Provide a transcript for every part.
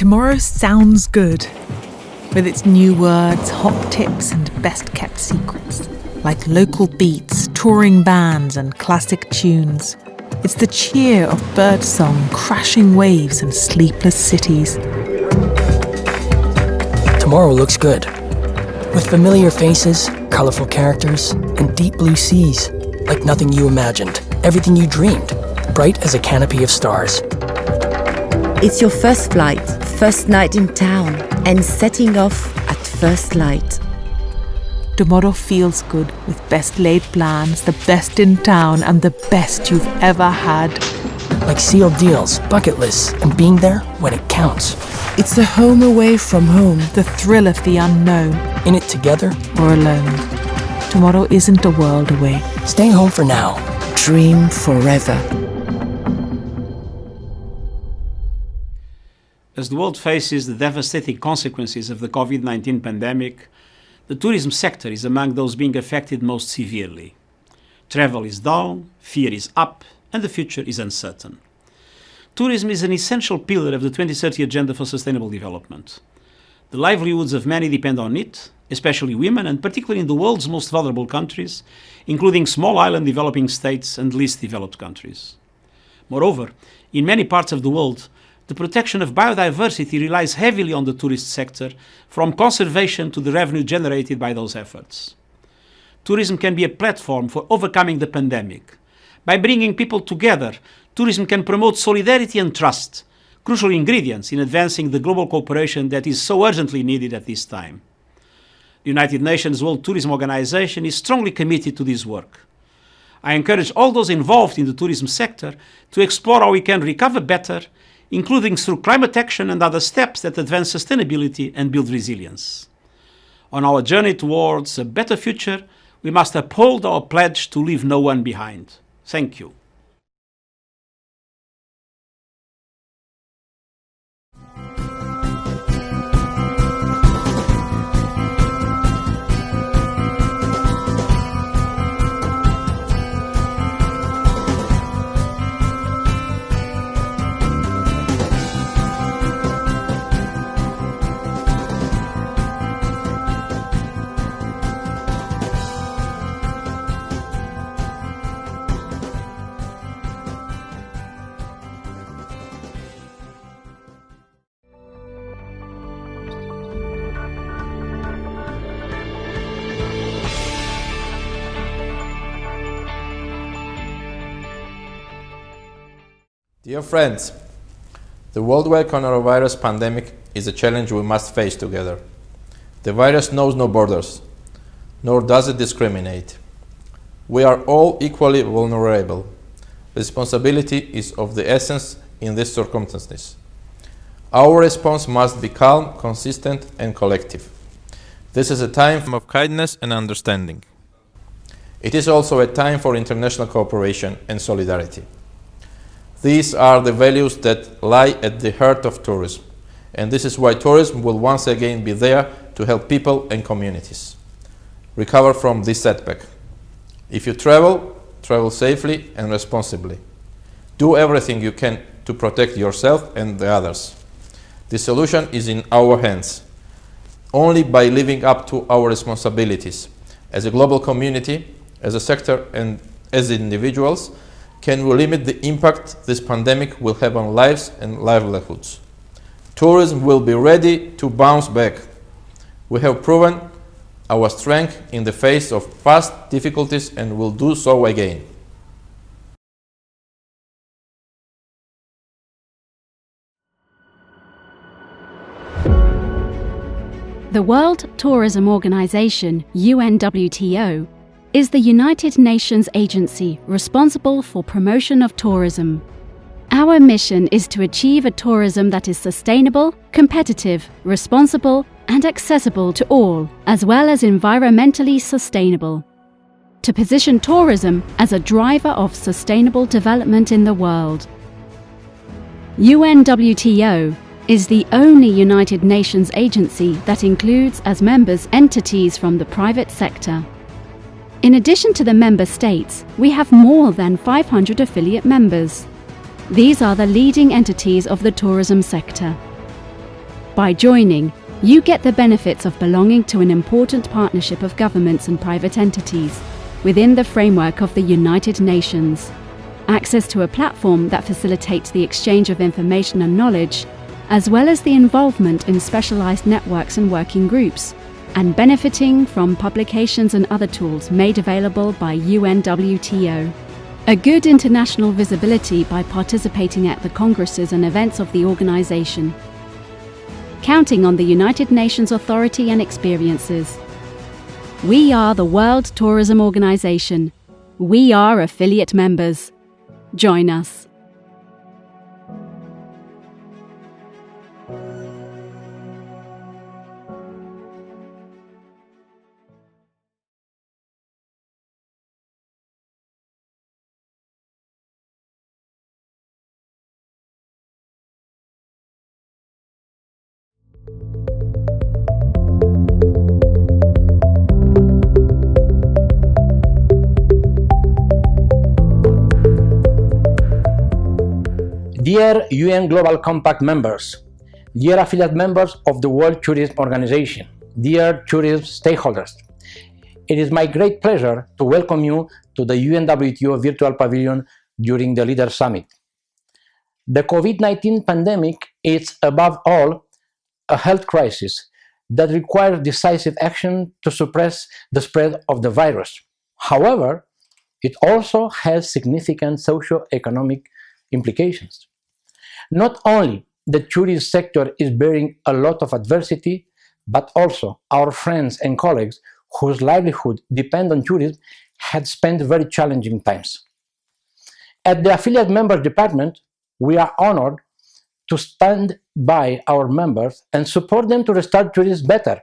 Tomorrow sounds good, with its new words, hot tips and best-kept secrets, like local beats, touring bands and classic tunes. It's the cheer of birdsong, crashing waves and sleepless cities. Tomorrow looks good, with familiar faces, colourful characters, and deep blue seas, like nothing you imagined, everything you dreamed, bright as a canopy of stars. It's your first flight, first night in town, and setting off at first light. Tomorrow feels good with best laid plans, the best in town, and the best you've ever had. Like sealed deals, bucket lists, and being there when it counts. It's a home away from home. The thrill of the unknown. In it together or alone. Tomorrow isn't a world away. Staying home for now. Dream forever. As the world faces the devastating consequences of the COVID-19 pandemic, the tourism sector is among those being affected most severely. Travel is down, fear is up, and the future is uncertain. Tourism is an essential pillar of the 2030 Agenda for Sustainable Development. The livelihoods of many depend on it, especially women, and particularly in the world's most vulnerable countries, including small island developing states and least developed countries. Moreover, in many parts of the world, the protection of biodiversity relies heavily on the tourist sector, from conservation to the revenue generated by those efforts. Tourism can be a platform for overcoming the pandemic. By bringing people together, tourism can promote solidarity and trust, crucial ingredients in advancing the global cooperation that is so urgently needed at this time. The United Nations World Tourism Organization is strongly committed to this work. I encourage all those involved in the tourism sector to explore how we can recover better, including through climate action and other steps that advance sustainability and build resilience. On our journey towards a better future, we must uphold our pledge to leave no one behind. Thank you. Dear friends, the worldwide coronavirus pandemic is a challenge we must face together. The virus knows no borders, nor does it discriminate. We are all equally vulnerable. Responsibility is of the essence in these circumstances. Our response must be calm, consistent, and collective. This is a time of kindness and understanding. It is also a time for international cooperation and solidarity. These are the values that lie at the heart of tourism, and this is why tourism will once again be there to help people and communities recover from this setback. If you travel, travel safely and responsibly. Do everything you can to protect yourself and the others. The solution is in our hands. Only by living up to our responsibilities as a global community, as a sector, and as individuals, can we limit the impact this pandemic will have on lives and livelihoods. Tourism will be ready to bounce back. We have proven our strength in the face of past difficulties and will do so again. The World Tourism Organization, UNWTO, is the United Nations agency responsible for promotion of tourism. Our mission is to achieve a tourism that is sustainable, competitive, responsible, and accessible to all, as well as environmentally sustainable. To position tourism as a driver of sustainable development in the world. UNWTO is the only United Nations agency that includes as members entities from the private sector. In addition to the member states, we have more than 500 affiliate members. These are the leading entities of the tourism sector. By joining, you get the benefits of belonging to an important partnership of governments and private entities within the framework of the United Nations, access to a platform that facilitates the exchange of information and knowledge, as well as the involvement in specialized networks and working groups, and benefiting from publications and other tools made available by UNWTO. A good international visibility by participating at the congresses and events of the organization. Counting on the United Nations authority and experiences. We are the World Tourism Organization. We are affiliate members. Join us. Dear UN Global Compact members, dear affiliate members of the World Tourism Organization, dear tourism stakeholders, it is my great pleasure to welcome you to the UNWTO Virtual Pavilion during the Leaders Summit. The COVID-19 pandemic is above all a health crisis that requires decisive action to suppress the spread of the virus. However, it also has significant socio-economic implications. Not only the tourism sector is bearing a lot of adversity, but also our friends and colleagues whose livelihood depend on tourism had spent very challenging times. At the Affiliate Members Department, we are honored to stand by our members and support them to restart tourism better.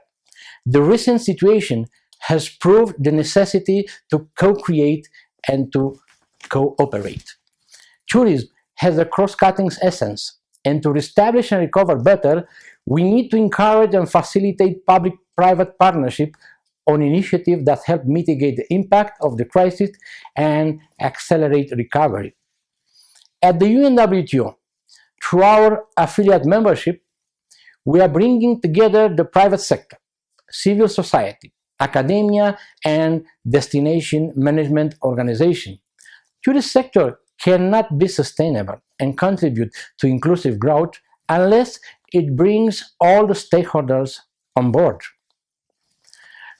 The recent situation has proved the necessity to co-create and to cooperate. Tourism has a cross-cutting essence, and to reestablish and recover better, we need to encourage and facilitate public-private partnership on initiatives that help mitigate the impact of the crisis and accelerate recovery. At the UNWTO, through our affiliate membership, we are bringing together the private sector, civil society, academia, and destination management organizations. Tourist sector cannot be sustainable and contribute to inclusive growth unless it brings all the stakeholders on board.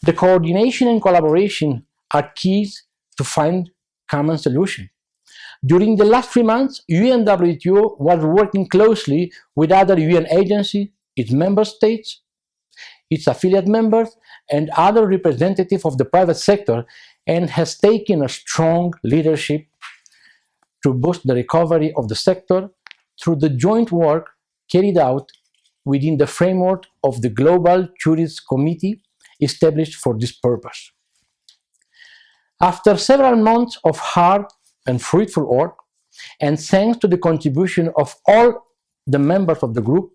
The coordination and collaboration are keys to find common solutions. During the last 3 months, UNWTO was working closely with other UN agencies, its member states, its affiliate members, and other representatives of the private sector, and has taken a strong leadership to boost the recovery of the sector through the joint work carried out within the framework of the Global Tourism Committee established for this purpose. After several months of hard and fruitful work, and thanks to the contribution of all the members of the group,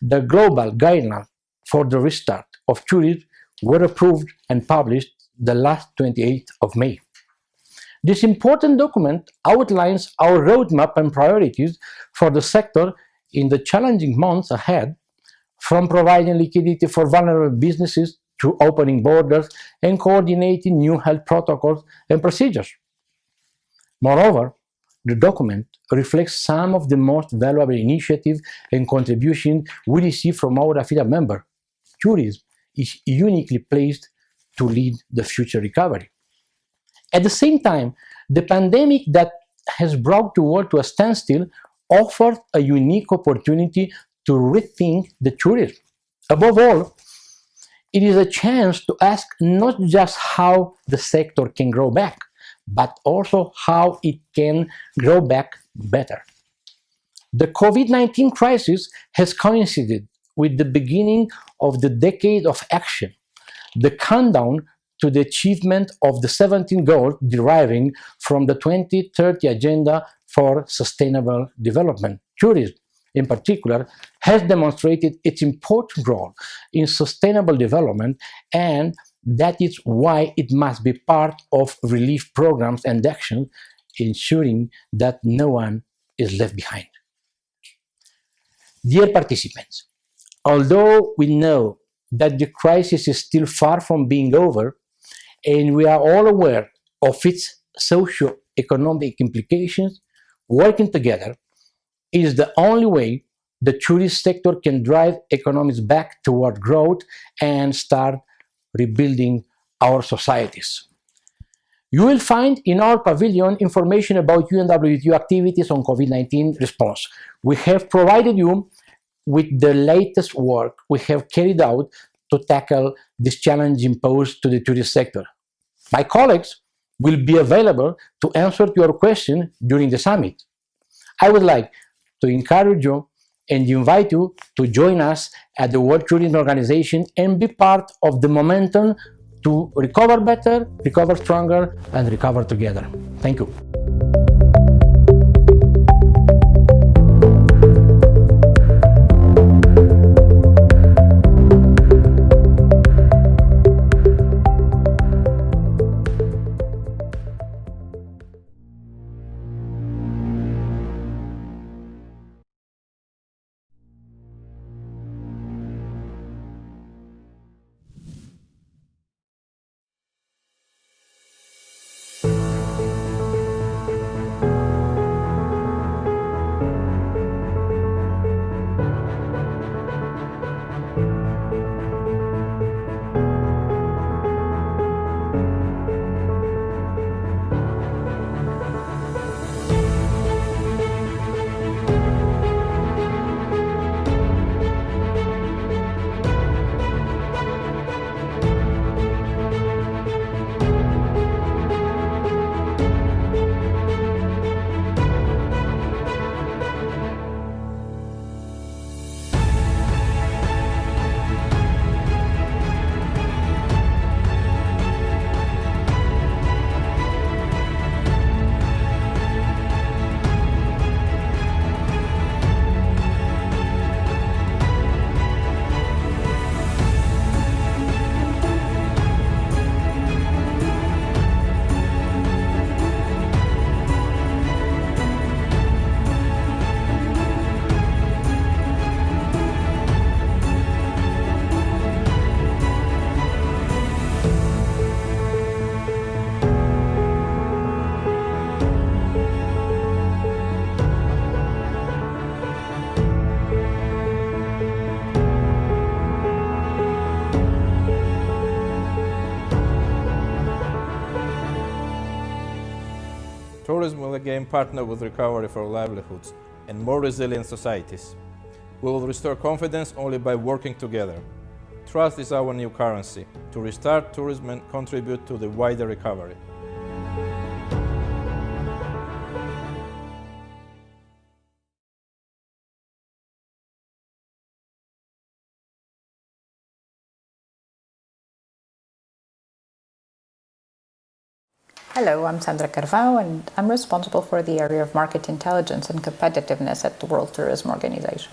the global guidelines for the restart of tourism were approved and published the last 28th of May. This important document outlines our roadmap and priorities for the sector in the challenging months ahead, from providing liquidity for vulnerable businesses to opening borders and coordinating new health protocols and procedures. Moreover, the document reflects some of the most valuable initiatives and contributions we receive from our affiliate members. Tourism is uniquely placed to lead the future recovery. At the same time, the pandemic that has brought the world to a standstill offers a unique opportunity to rethink the tourism. Above all, it is a chance to ask not just how the sector can grow back, but also how it can grow back better. The COVID-19 crisis has coincided with the beginning of the decade of action, the countdown to the achievement of the 17 goals deriving from the 2030 Agenda for Sustainable Development. Tourism, in particular, has demonstrated its important role in sustainable development, and that is why it must be part of relief programs and actions, ensuring that no one is left behind. Dear participants, Although we know that the crisis is still far from being over, and we are all aware of its socio-economic implications, working together is the only way the tourist sector can drive economies back toward growth and start rebuilding our societies. You will find in our pavilion information about UNWTO activities on COVID-19 response. We have provided you with the latest work we have carried out to tackle this challenge imposed to the tourist sector. My colleagues will be available to answer your questions during the summit. I would like to encourage you and invite you to join us at the World Tourism Organization and be part of the momentum to recover better, recover stronger, and recover together. Thank you. Tourism will again partner with recovery for livelihoods and more resilient societies. We will restore confidence only by working together. Trust is our new currency to restart tourism and contribute to the wider recovery. Hello, I'm Sandra Carvao and I'm responsible for the area of market intelligence and competitiveness at the World Tourism Organization,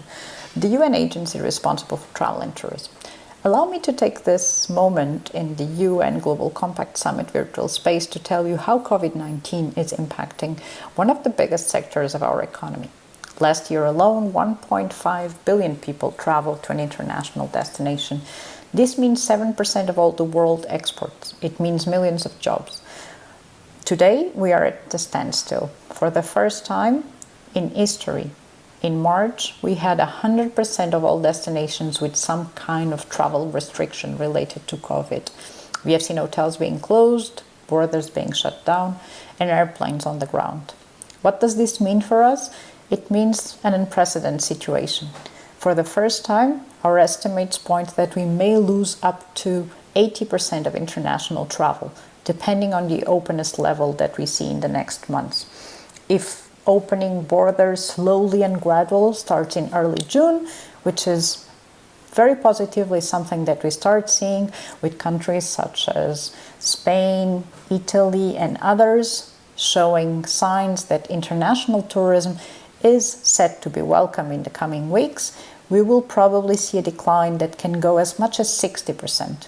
the UN agency responsible for travel and tourism. Allow me to take this moment in the UN Global Compact Summit virtual space to tell you how COVID-19 is impacting one of the biggest sectors of our economy. Last year alone, 1.5 billion people traveled to an international destination. This means 7% of all the world exports. It means millions of jobs. Today, we are at a standstill. For the first time in history, in March, we had 100% of all destinations with some kind of travel restriction related to COVID. We have seen hotels being closed, borders being shut down, and airplanes on the ground. What does this mean for us? It means an unprecedented situation. For the first time, our estimates point that we may lose up to 80% of international travel, depending on the openness level that we see in the next months. If opening borders slowly and gradual starts in early June, which is very positively something that we start seeing with countries such as Spain, Italy, and others showing signs that international tourism is set to be welcome in the coming weeks, we will probably see a decline that can go as much as 60%.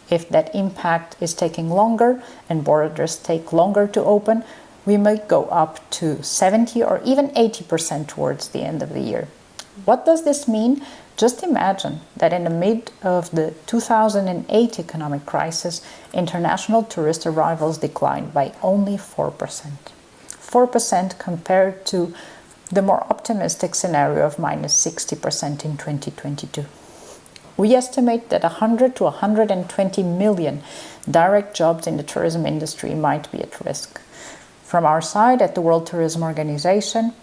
If that impact is taking longer and borders take longer to open, we might go up to 70 or even 80% towards the end of the year. What does this mean Just imagine that in the mid of the 2008 economic crisis, international tourist arrivals declined by only 4%. 4% compared to the more optimistic scenario of minus 60% in 2022. We estimate that 100 to 120 million direct jobs in the tourism industry might be at risk. From our side at the World Tourism Organization,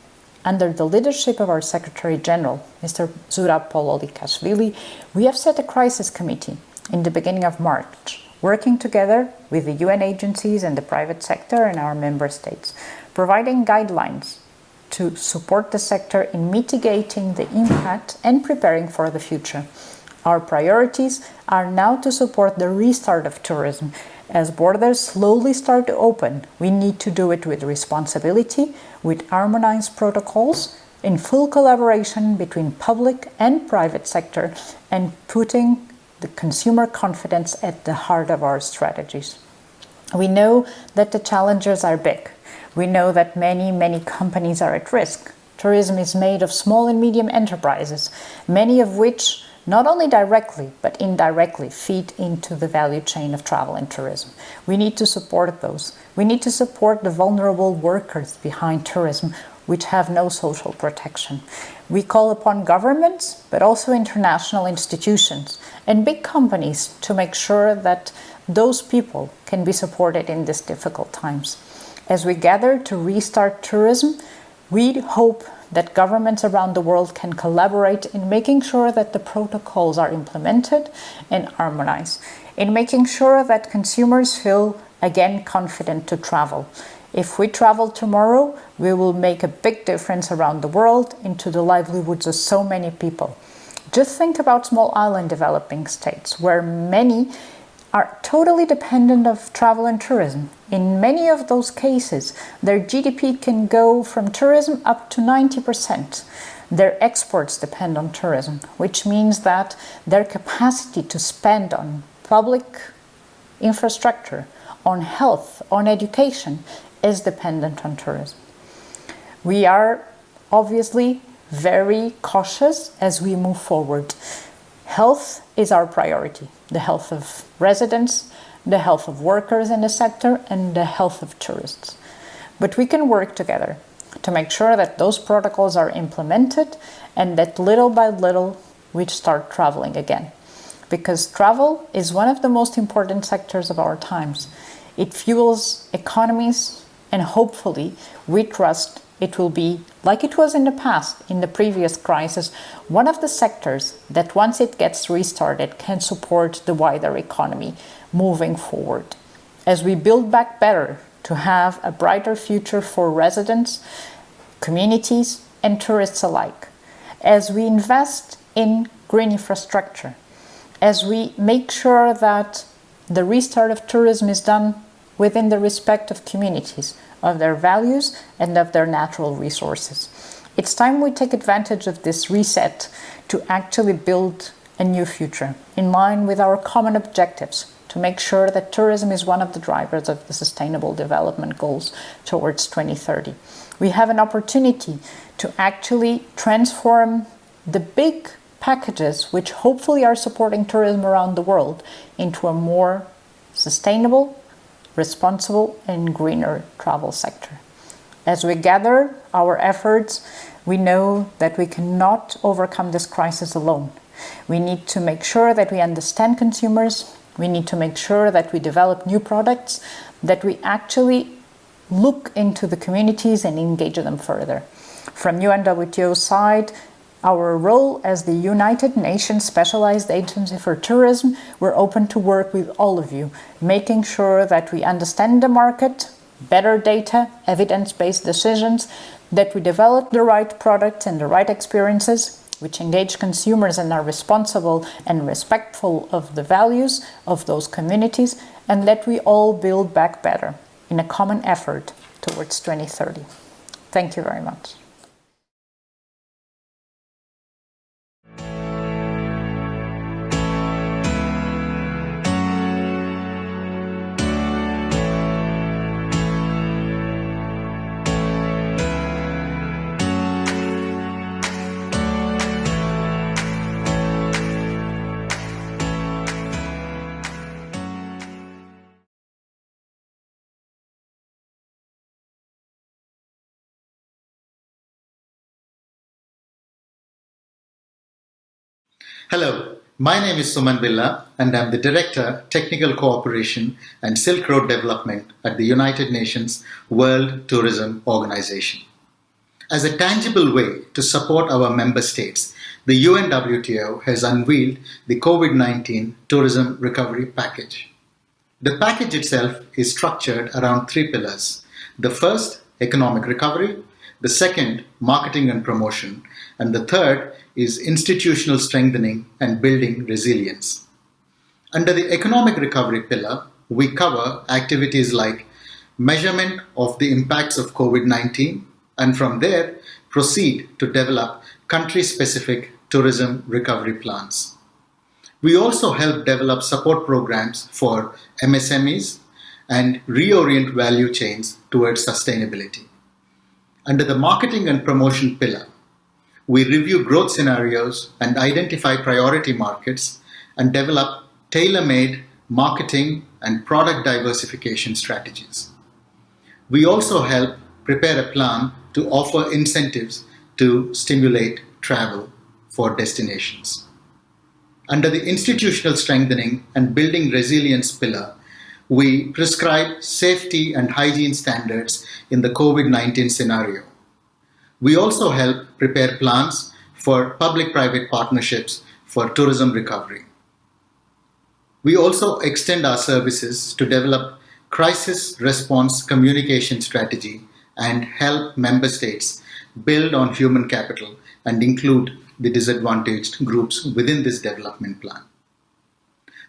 under the leadership of our Secretary General, Mr. Zurab Pololikashvili, we have set a crisis committee in the beginning of March, working together with the UN agencies and the private sector and our member states, providing guidelines to support the sector in mitigating the impact and preparing for the future. Our priorities are now to support the restart of tourism. As borders slowly start to open, we need to do it with responsibility, with harmonized protocols, in full collaboration between public and private sector, and putting the consumer confidence at the heart of our strategies. We know that the challenges are big. We know that many companies are at risk. Tourism is made of small and medium enterprises, many of which not only directly, but indirectly feed into the value chain of travel and tourism. We need to support those. We need to support the vulnerable workers behind tourism, which have no social protection. We call upon governments, but also international institutions and big companies to make sure that those people can be supported in these difficult times. As we gather to restart tourism, we hope that governments around the world can collaborate in making sure that the protocols are implemented and harmonized, in making sure that consumers feel again confident to travel. If we travel tomorrow, we will make a big difference around the world into the livelihoods of so many people. Just think about small island developing states where many are totally dependent of travel and tourism. In many of those cases, their GDP can go from tourism up to 90%. Their exports depend on tourism, which means that their capacity to spend on public infrastructure, on health, on education, is dependent on tourism. We are obviously very cautious as we move forward. Health is our priority. The health of residents, the health of workers in the sector, and the health of tourists. But we can work together to make sure that those protocols are implemented and that little by little we start traveling again. Because travel is one of the most important sectors of our times. It fuels economies, and hopefully we trust it will be, like it was in the past, in the previous crisis, one of the sectors that once it gets restarted can support the wider economy moving forward. As we build back better to have a brighter future for residents, communities, and tourists alike. As we invest in green infrastructure. As we make sure that the restart of tourism is done within the respect of communities, of their values, and of their natural resources. It's time we take advantage of this reset to actually build a new future in line with our common objectives to make sure that tourism is one of the drivers of the Sustainable Development Goals towards 2030. We have an opportunity to actually transform the big packages which hopefully are supporting tourism around the world into a more sustainable, responsible and greener travel sector. As we gather our efforts, we know that we cannot overcome this crisis alone. We need to make sure that we understand consumers, we need to make sure that we develop new products, that we actually look into the communities and engage them further. From UNWTO side, our role as the United Nations Specialized Agency for Tourism, we're open to work with all of you, making sure that we understand the market, better data, evidence-based decisions, that we develop the right products and the right experiences, which engage consumers and are responsible and respectful of the values of those communities, and that we all build back better in a common effort towards 2030. Thank you very much. Hello, my name is Suman Billa and I'm the Director, Technical Cooperation and Silk Road Development at the United Nations World Tourism Organization. As a tangible way to support our member states, the UNWTO has unveiled the COVID-19 Tourism Recovery Package. The package itself is structured around three pillars. The first, economic recovery, the second, marketing and promotion, and the third is institutional strengthening and building resilience. Under the economic recovery pillar, we cover activities like measurement of the impacts of COVID-19, and from there proceed to develop country-specific tourism recovery plans. We also help develop support programs for MSMEs and reorient value chains towards sustainability. Under the marketing and promotion pillar, we review growth scenarios and identify priority markets and develop tailor-made marketing and product diversification strategies. We also help prepare a plan to offer incentives to stimulate travel for destinations. Under the institutional strengthening and building resilience pillar, we prescribe safety and hygiene standards in the COVID-19 scenario. We also help prepare plans for public-private partnerships for tourism recovery. We also extend our services to develop crisis response communication strategy and help member states build on human capital and include the disadvantaged groups within this development plan.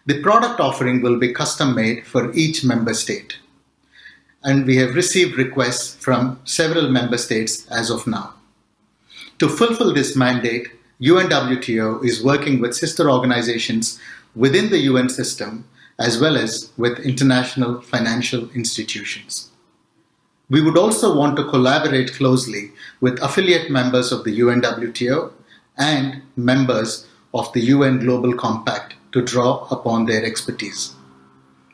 The product offering will be custom-made for each member state, and we have received requests from several member states as of now. To fulfill this mandate, UNWTO is working with sister organizations within the UN system as well as with international financial institutions. We would also want to collaborate closely with affiliate members of the UNWTO and members of the UN Global Compact to draw upon their expertise.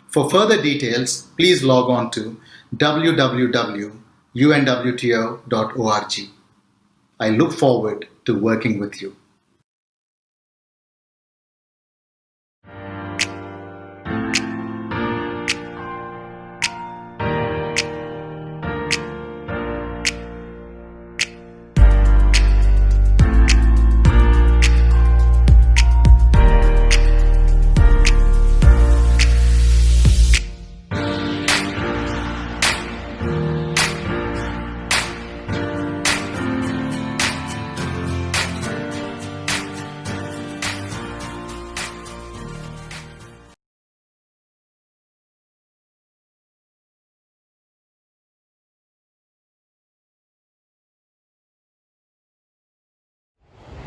For further details, please log on to www.unwto.org. I look forward to working with you.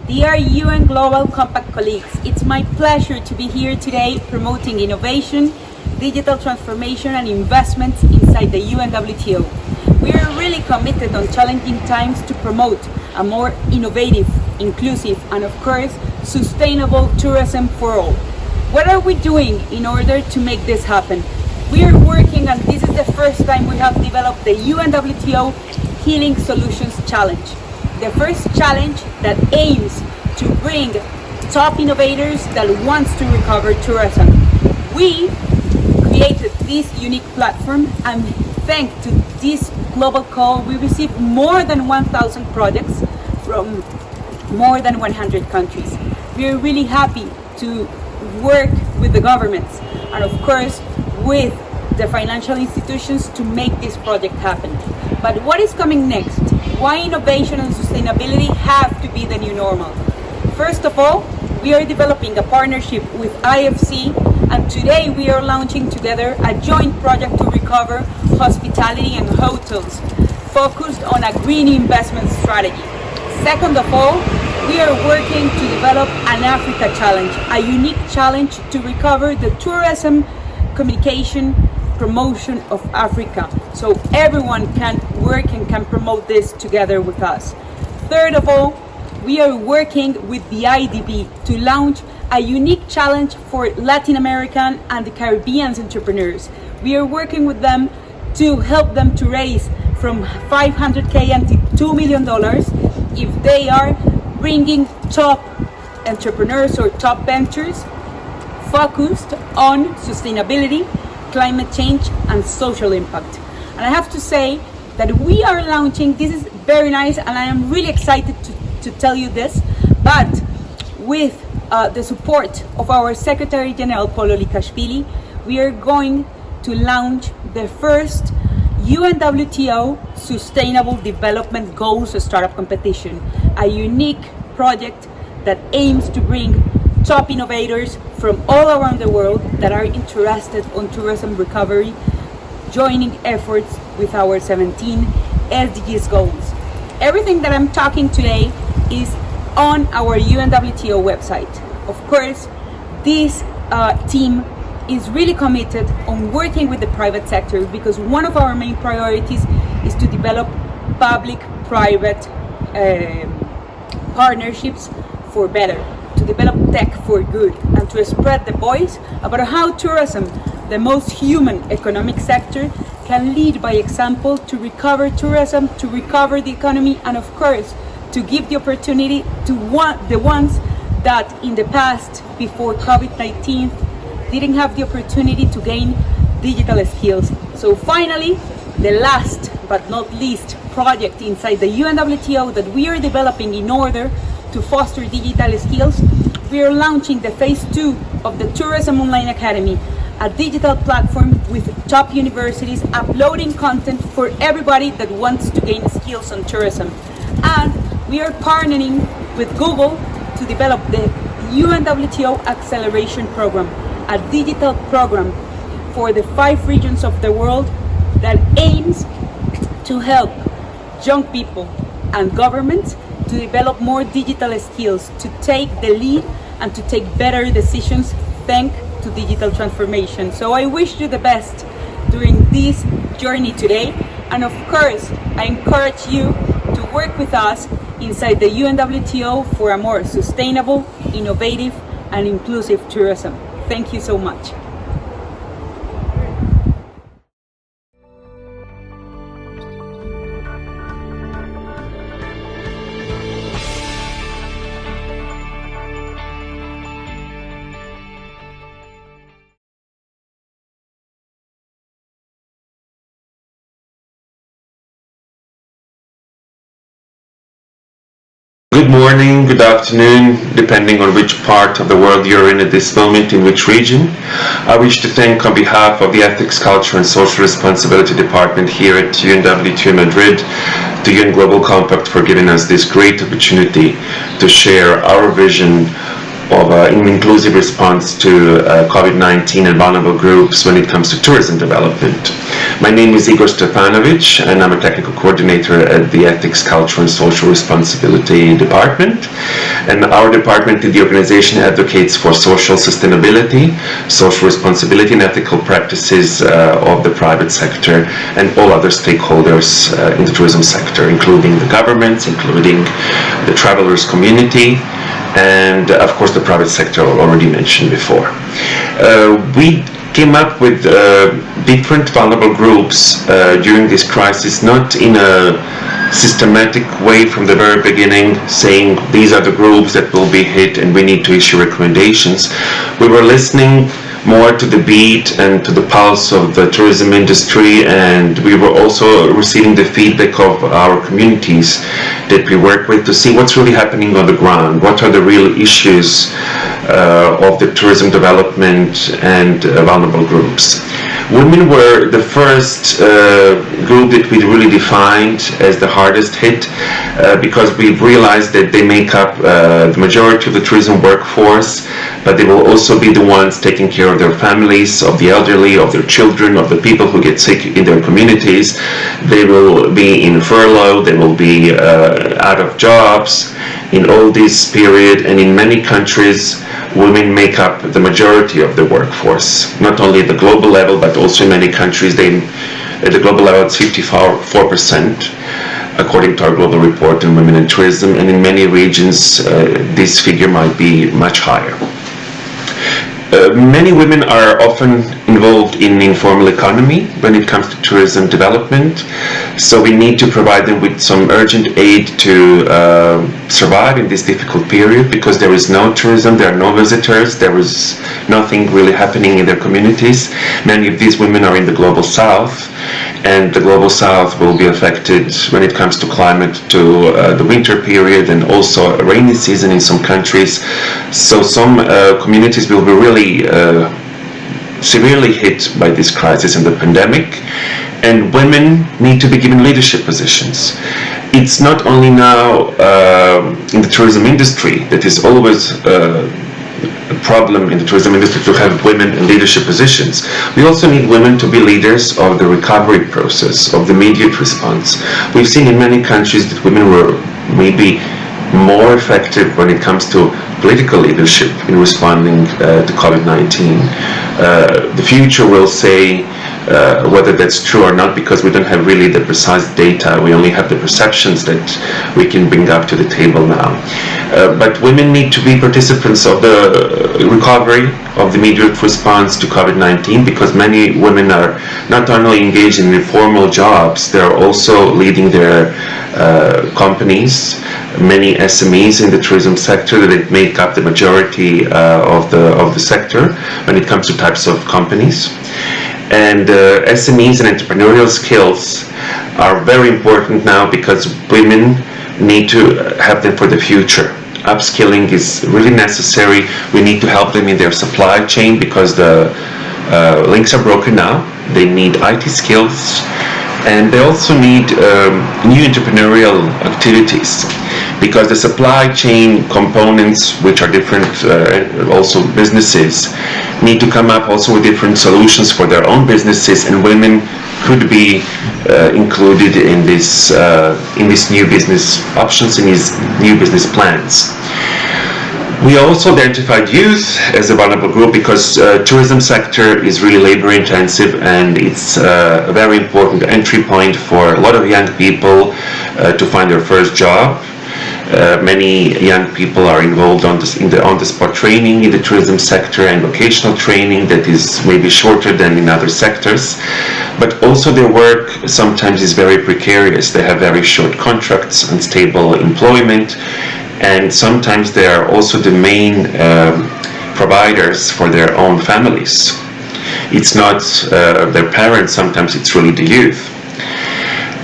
Dear UN Global Compact colleagues, it's my pleasure to be here today promoting innovation, digital transformation and investments inside the UNWTO. We are really committed on challenging times to promote a more innovative, inclusive and of course sustainable tourism for all. What are we doing in order to make this happen? We are working, and this is the first time we have developed the UNWTO Healing Solutions Challenge. The first challenge that aims to bring top innovators that wants to recover tourism. We created this unique platform, and thanks to this global call, we received more than 1,000 projects from more than 100 countries. We are really happy to work with the governments and of course with the financial institutions to make this project happen. But what is coming next? Why innovation and sustainability have to be the new normal? First of all, we are developing a partnership with IFC, and today we are launching together a joint project to recover hospitality and hotels, focused on a green investment strategy. Second of all, we are working to develop an Africa challenge, a unique challenge to recover the tourism, communication, promotion of Africa, so everyone can work and can promote this together with us. Third of all, we are working with the IDB to launch a unique challenge for Latin American and the Caribbean entrepreneurs. We are working with them to help them to raise from $500K and to $2 million if they are bringing top entrepreneurs or top ventures focused on sustainability, climate change, and social impact. And I have to say that we are launching, this is very nice, and I am really excited to tell you this, but with the support of our Secretary General Polo Likashvili, we are going to launch the first UNWTO Sustainable Development Goals Startup Competition, a unique project that aims to bring top innovators from all around the world that are interested on tourism recovery, joining efforts with our 17 SDGs goals. Everything that I'm talking today is on our UNWTO website. Of course, this team is really committed on working with the private sector, because one of our main priorities is to develop public-private partnerships for better, to develop tech for good, and to spread the voice about how tourism, the most human economic sector, can lead by example to recover tourism, to recover the economy, and of course, to give the opportunity to the ones that in the past, before COVID-19, didn't have the opportunity to gain digital skills. So finally, the last but not least project inside the UNWTO that we are developing in order to foster digital skills, we are launching the phase 2 of the Tourism Online Academy, a digital platform with top universities uploading content for everybody that wants to gain skills on tourism. And we are partnering with Google to develop the UNWTO Acceleration Program, a digital program for the 5 regions of the world that aims to help young people and governments to develop more digital skills, to take the lead and to take better decisions thanks to digital transformation. So I wish you the best during this journey today, and of course I encourage you to work with us inside the UNWTO for a more sustainable, innovative and inclusive tourism. Thank you so much. Good morning, good afternoon, depending on which part of the world you're in at this moment, in which region. I wish to thank on behalf of the Ethics, Culture and Social Responsibility Department here at UNWTO Madrid, the UN Global Compact, for giving us this great opportunity to share our vision of an inclusive response to COVID-19 and vulnerable groups when it comes to tourism development. My name is Igor Stefanovic, and I'm a technical coordinator at the Ethics, Culture and Social Responsibility Department. And our department in the organization advocates for social sustainability, social responsibility and ethical practices of the private sector and all other stakeholders in the tourism sector, including the governments, including the travelers community, and of course the private sector already mentioned before. We came up with different vulnerable groups during this crisis, not in a systematic way from the very beginning, saying these are the groups that will be hit and we need to issue recommendations. We were listening more to the beat and to the pulse of the tourism industry, and we were also receiving the feedback of our communities that we work with to see what's really happening on the ground, what are the real issues of the tourism development and vulnerable groups. Women were the first group that we really defined as the hardest hit because we've realized that they make up the majority of the tourism workforce, but they will also be the ones taking care of their families, of the elderly, of their children, of the people who get sick in their communities. They will be in furlough, they will be out of jobs in all this period, and in many countries women make up the majority of the workforce, not only at the global level but also in many countries. At the global level it's 54% according to our global report on women in tourism, and in many regions this figure might be much higher. Many women are often involved in informal economy when it comes to tourism development. So we need to provide them with some urgent aid to survive in this difficult period, because there is no tourism, there are no visitors, there is nothing really happening in their communities. Many of these women are in the global south, and the global south will be affected when it comes to climate to the winter period and also a rainy season in some countries. So some communities will be really severely hit by this crisis and the pandemic, and women need to be given leadership positions. It's not only now in the tourism industry that is always a problem in the tourism industry to have women in leadership positions. We also need women to be leaders of the recovery process, of the immediate response. We've seen in many countries that women were maybe more effective when it comes to political leadership in responding to COVID-19. The future will say whether that's true or not, because we don't have really the precise data. We only have the perceptions that we can bring up to the table now. But women need to be participants of the recovery, of the immediate response to COVID-19, because many women are not only engaged in informal jobs, they're also leading their companies, many SMEs in the tourism sector that make up the majority of the sector when it comes to types of companies. And SMEs and entrepreneurial skills are very important now, because women need to have them for the future. Upskilling is really necessary. We need to help them in their supply chain, because the links are broken now. They need IT skills, and they also need new entrepreneurial activities, because the supply chain components, which are different, also businesses, need to come up also with different solutions for their own businesses, and women could be included in this new business options, in these new business plans. We also identified youth as a vulnerable group, because tourism sector is really labor intensive, and it's a very important entry point for a lot of young people to find their first job. Many young people are involved in the on-the-spot training in the tourism sector and vocational training that is maybe shorter than in other sectors. But also their work sometimes is very precarious. They have very short contracts, unstable employment, and sometimes they are also the main providers for their own families. It's not their parents, sometimes it's really the youth.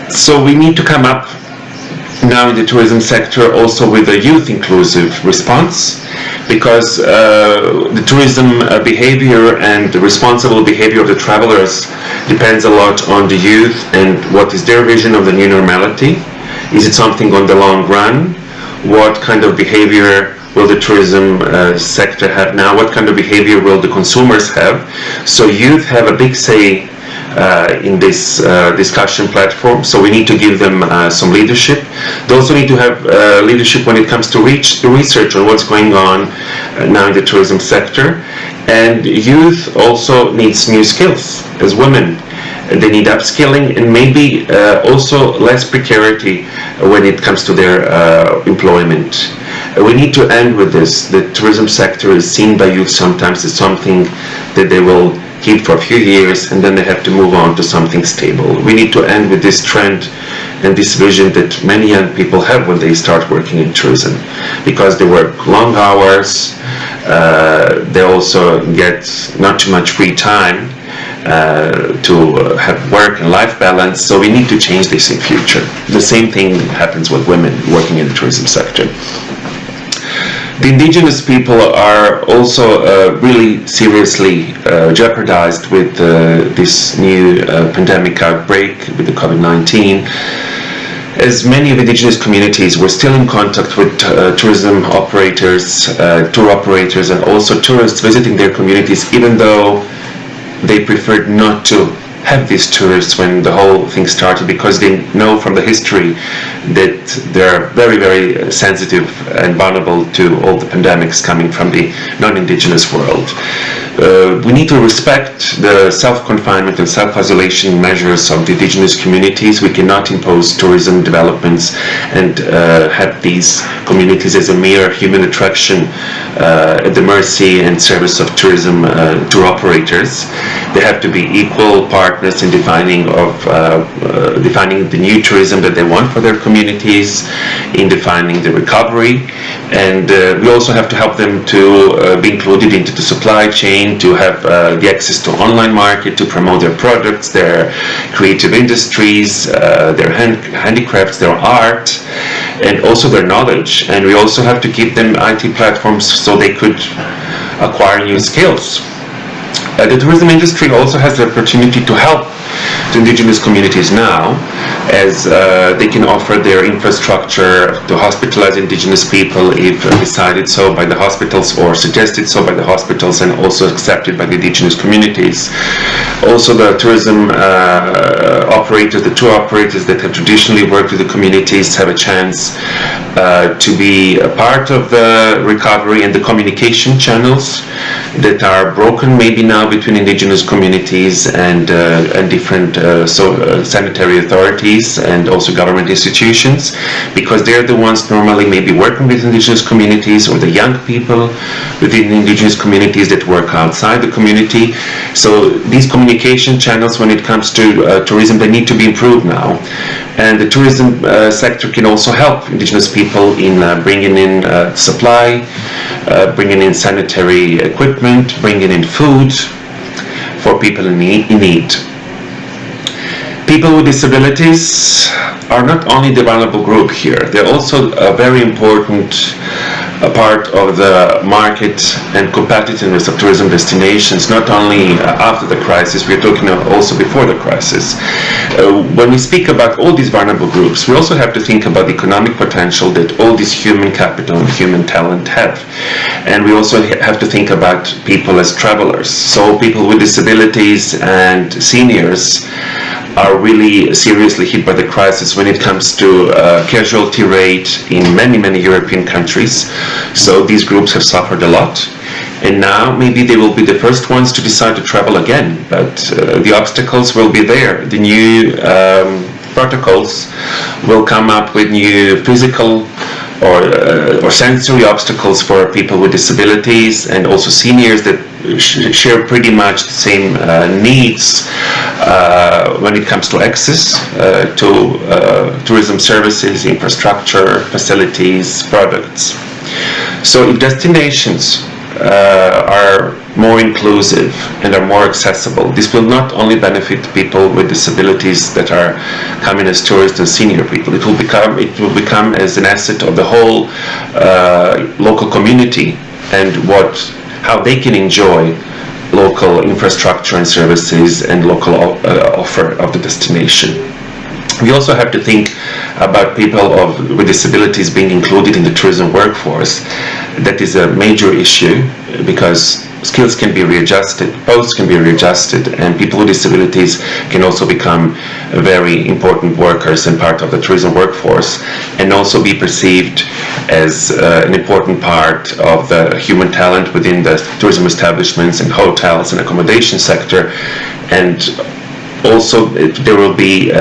So we need to come up now in the tourism sector also with a youth inclusive response, because the tourism behavior and the responsible behavior of the travelers depends a lot on the youth and what is their vision of the new normality. Is it something on the long run? What kind of behavior will the tourism sector have now? What kind of behavior will the consumers have? So youth have a big say in this discussion platform, so we need to give them some leadership. They also need to have leadership when it comes to research on what's going on now in the tourism sector. And youth also needs new skills as women. They need upskilling and maybe also less precarity when it comes to their employment. We need to end with this. The tourism sector is seen by youth sometimes as something that they will keep for a few years and then they have to move on to something stable. We need to end with this trend and this vision that many young people have when they start working in tourism, because they work long hours, they also get not too much free time to have work and life balance. So we need to change this in future. The same thing happens with women working in the tourism sector. The indigenous people are also really seriously jeopardized with this new pandemic outbreak with the COVID-19. As many of the indigenous communities were still in contact with tourism operators, tour operators, and also tourists visiting their communities, even though they preferred not to have these tourists when the whole thing started, because they know from the history that they're very, very sensitive and vulnerable to all the pandemics coming from the non-indigenous world. we need to respect the self-confinement and self-isolation measures of the indigenous communities. We cannot impose tourism developments and have these communities as a mere human attraction at the mercy and service of tourism tour operators. They have to be equal partners in defining the new tourism that they want for their communities, in defining the recovery, and we also have to help them to be included into the supply chain, to have the access to online market, to promote their products, their creative industries, their handicrafts, their art, and also their knowledge. And we also have to give them IT platforms so they could acquire new skills. The tourism industry also has the opportunity to help the indigenous communities now, as they can offer their infrastructure to hospitalize indigenous people if decided so by the hospitals or suggested so by the hospitals, and also accepted by the indigenous communities. Also, the tourism operators, the tour operators that have traditionally worked with the communities, have a chance to be a part of the recovery and the communication channels that are broken maybe now between indigenous communities and different sanitary authorities and also government institutions, because they're the ones normally maybe working with indigenous communities, or the young people within indigenous communities that work outside the community. So these communication channels, when it comes to tourism, they need to be improved now. And the tourism sector can also help indigenous people in bringing in supply, bringing in sanitary equipment, bringing in food for people in need. People with disabilities are not only the vulnerable group here, they're also a very important part of the market and competitiveness of tourism destinations, not only after the crisis, we're talking also before the crisis. When we speak about all these vulnerable groups, we also have to think about the economic potential that all this human capital and human talent have. And we also have to think about people as travelers. So people with disabilities and seniors are really seriously hit by the crisis when it comes to casualty rate in many European countries. So these groups have suffered a lot, and now maybe they will be the first ones to decide to travel again, but the obstacles will be there. The new protocols will come up with new physical or sensory obstacles for people with disabilities, and also seniors that share pretty much the same needs when it comes to access to tourism services, infrastructure, facilities, products. So if destinations are more inclusive and are more accessible, this will not only benefit people with disabilities that are coming as tourists and senior people. It will become as an asset of the whole local community, and how they can enjoy local infrastructure and services and local offer of the destination. We also have to think about people with disabilities being included in the tourism workforce. That is a major issue, because skills can be readjusted, posts can be readjusted, and people with disabilities can also become very important workers and part of the tourism workforce, and also be perceived as an important part of the human talent within the tourism establishments and hotels and accommodation sector. And also they will be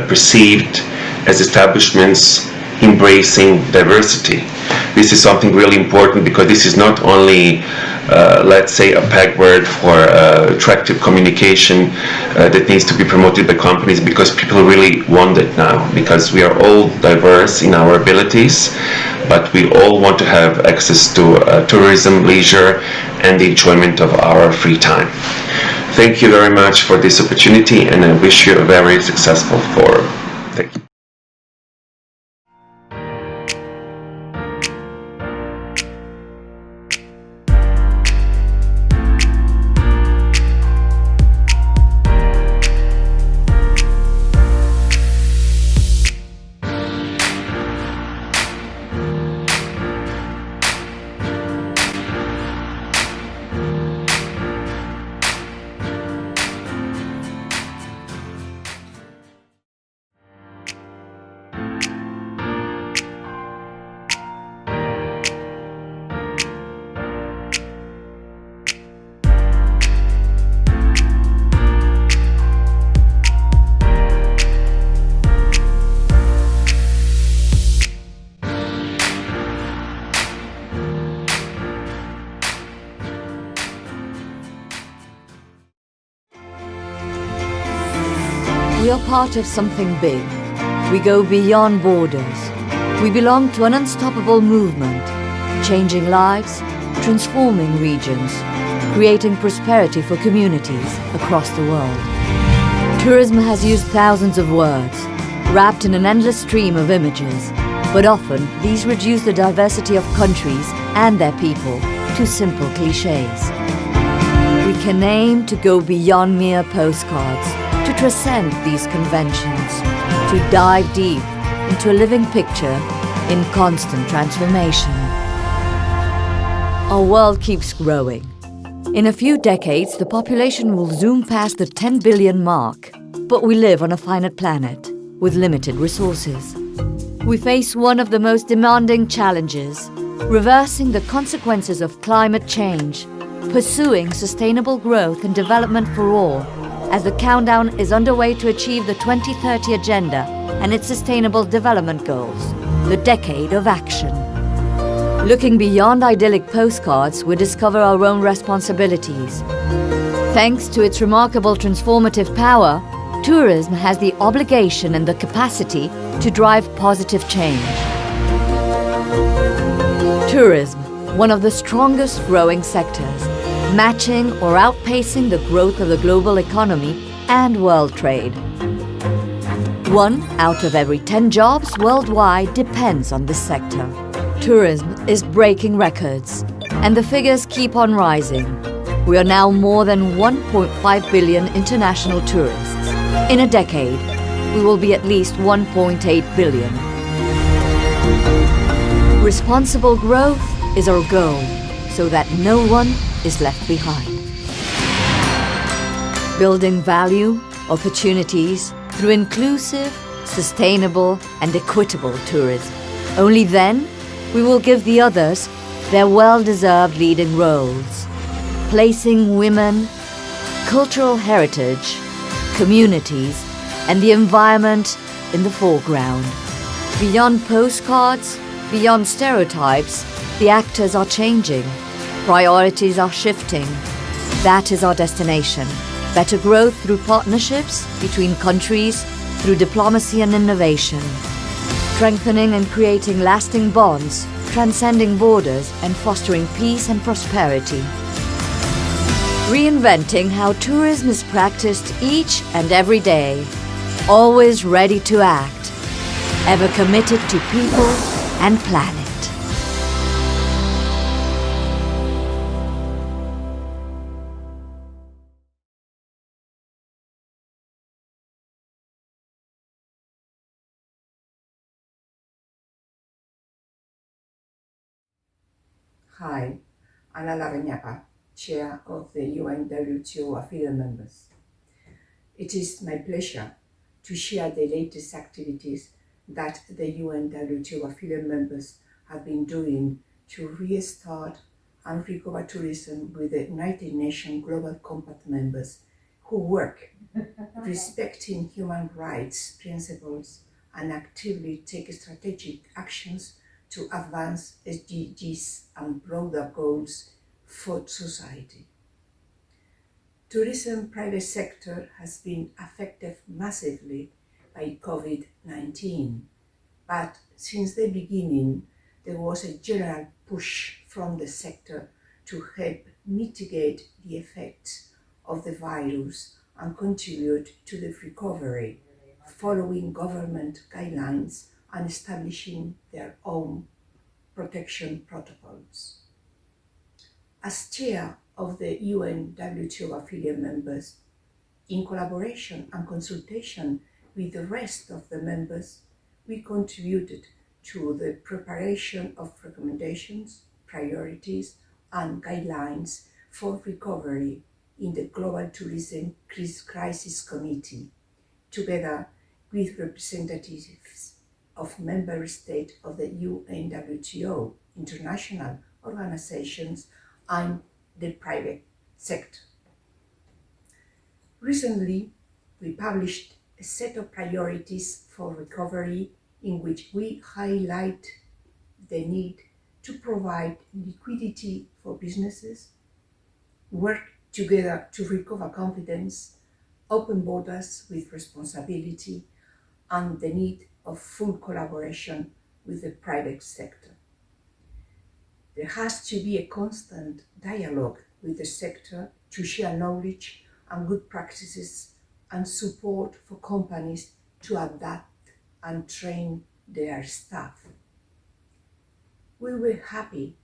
perceived as establishments embracing diversity. This is something really important, because this is not only let's say a peg word for attractive communication that needs to be promoted by companies, because people really want it now, because we are all diverse in our abilities, but we all want to have access to tourism, leisure, and the enjoyment of our free time. Thank you very much for this opportunity, and I wish you a very successful forum. Thank you. We are part of something big. We go beyond borders. We belong to an unstoppable movement, changing lives, transforming regions, creating prosperity for communities across the world. Tourism has used thousands of words, wrapped in an endless stream of images, but often these reduce the diversity of countries and their people to simple clichés. We can aim to go beyond mere postcards, to transcend these conventions, to dive deep into a living picture in constant transformation. Our world keeps growing. In a few decades, the population will zoom past the 10 billion mark, but we live on a finite planet with limited resources. We face one of the most demanding challenges, reversing the consequences of climate change, pursuing sustainable growth and development for all, as the countdown is underway to achieve the 2030 Agenda and its Sustainable Development Goals, the decade of action. Looking beyond idyllic postcards, we discover our own responsibilities. Thanks to its remarkable transformative power, tourism has the obligation and the capacity to drive positive change. Tourism, one of the strongest growing sectors, matching or outpacing the growth of the global economy and world trade. 1 out of every 10 jobs worldwide depends on this sector. Tourism is breaking records, and the figures keep on rising. We are now more than 1.5 billion international tourists. In a decade, we will be at least 1.8 billion. Responsible growth is our goal, so that no one is left behind. Building value, opportunities through inclusive, sustainable and equitable tourism. Only then we will give the others their well-deserved leading roles, placing women, cultural heritage, communities and the environment in the foreground. Beyond postcards, beyond stereotypes, the actors are changing, priorities are shifting. That is our destination. Better growth through partnerships between countries, through diplomacy and innovation. Strengthening and creating lasting bonds, transcending borders and fostering peace and prosperity. Reinventing how tourism is practiced each and every day. Always ready to act. Ever committed to people and planet. Hi, Ana Larrañaga, Chair of the UNWTO affiliate members. It is my pleasure to share the latest activities that the UNWTO affiliate members have been doing to restart and recover tourism with the United Nations Global Compact members who work respecting human rights principles and actively take strategic actions to advance SDGs and broader goals for society. Tourism private sector has been affected massively by COVID-19, but since the beginning there was a general push from the sector to help mitigate the effects of the virus and contribute to the recovery, following government guidelines and establishing their own protection protocols. As chair of the UNWTO affiliate members, in collaboration and consultation with the rest of the members, we contributed to the preparation of recommendations, priorities, and guidelines for recovery in the Global Tourism Crisis Committee, together with representatives of member states of the UNWTO, international organizations, and the private sector. Recently, we published a set of priorities for recovery in which we highlight the need to provide liquidity for businesses, work together to recover confidence, open borders with responsibility, and the need of full collaboration with the private sector. There has to be a constant dialogue with the sector to share knowledge and good practices and support for companies to adapt and train their staff. We were happy